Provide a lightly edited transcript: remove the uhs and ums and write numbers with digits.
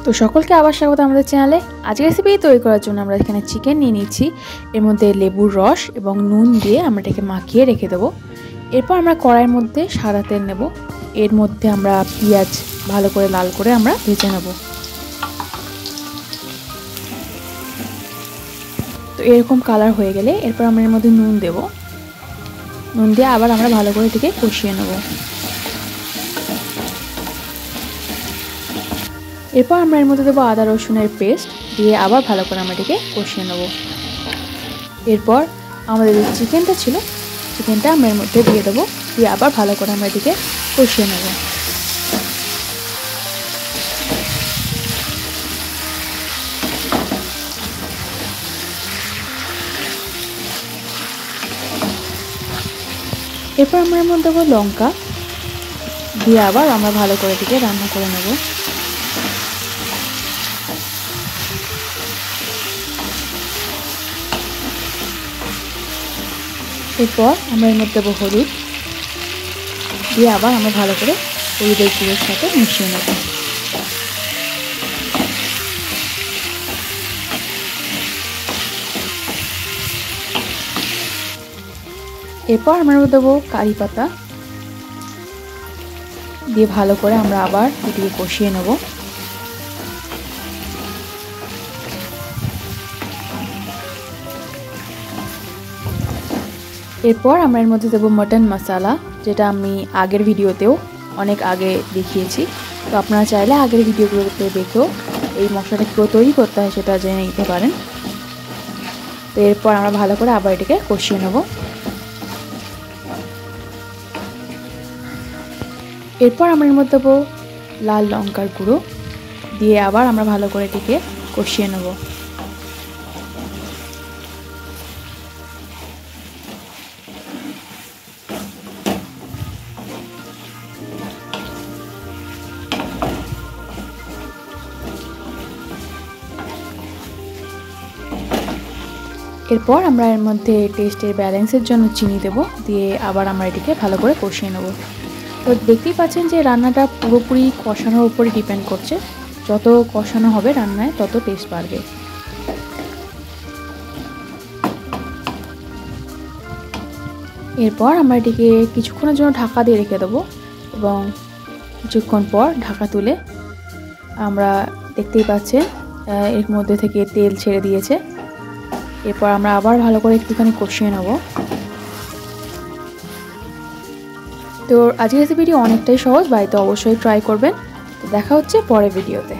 তো সকলকে আবার স্বাগত আমাদের চ্যানেলে। আজকের রেসিপি তৈরি করার জন্য আমরা এখানে চিকেন নিয়ে নিচ্ছি। এর মধ্যে লেবুর রস এবং নুন দিয়ে আমরা এটাকে মাখিয়ে রেখে দেবো। এরপর আমরা কড়াইয়ের মধ্যে সাদা তেল নেব। এর মধ্যে আমরা পেঁয়াজ ভালো করে লাল করে আমরা ভেজে নেব। তো এরকম কালার হয়ে গেলে এরপর আমরা এর মধ্যে নুন দেব। নুন দিয়ে আবার আমরা ভালো করে এটাকে কষিয়ে নেব। এরপর আমরা এর মধ্যে দেবো আদা রসুনের পেস্ট দিয়ে আবার ভালো করে আমরা এটাকে কষিয়ে নেব। এরপর আমাদের যে চিকেনটা ছিল চিকেনটা আমরা এর মধ্যে দিয়ে দেবো, দিয়ে আবার ভালো করে আমরা এটাকে কষিয়ে নেব। এরপর আমরা এর মধ্যে দেবো লঙ্কা, দিয়ে আবার আমরা ভালো করে এটাকে রান্না করে নেব। এরপর আমরা এর মধ্যে দেবো হলুদ, দিয়ে আবার আমরা ভালো করে হলুদের গুঁড়োর সাথে মিশিয়ে নেব। এরপর আমরা দেবো কারি পাতা, দিয়ে ভালো করে আমরা আবার এটিকে কষিয়ে নেব। এরপর আমরা এর মধ্যে দেবো মটন মশলা, যেটা আমি আগের ভিডিওতেও অনেক আগে দেখিয়েছি। তো আপনারা চাইলে আগের ভিডিওগুলোতে দেখেও এই মশলাটা কীভাবে তৈরি করতে হয় সেটা জেনে নিতে পারেন। তো এরপর আমরা ভালো করে আবার এটাকে কষিয়ে নেব। এরপর আমরা এর মধ্যে দেবো লাল লঙ্কার গুঁড়ো, দিয়ে আবার আমরা ভালো করে এটিকে কষিয়ে নেব। এরপর আমরা এর মধ্যে টেস্টের ব্যালেন্সের জন্য চিনি দেব, দিয়ে আবার আমরা এটিকে ভালো করে কষিয়ে নেব। তো দেখতেই পাচ্ছেন যে রান্নাটা পুরোপুরি কষানোর উপরে ডিপেন্ড করছে। যত কষানো হবে রান্নায় তত টেস্ট বাড়বে। এরপর আমরা এটিকে কিছুক্ষণের জন্য ঢাকা দিয়ে রেখে দেবো এবং কিছুক্ষণ পর ঢাকা তুলে আমরা দেখতেই পাচ্ছেন এর মধ্যে থেকে তেল ছেড়ে দিয়েছে। এরপর আমরা আবার ভালো করে একটুখানি কষিয়ে নেব। তো আজকের রেসিপিটি অনেকটাই সহজ, বাড়িতে অবশ্যই ট্রাই করবেন। দেখা হচ্ছে পরের ভিডিওতে।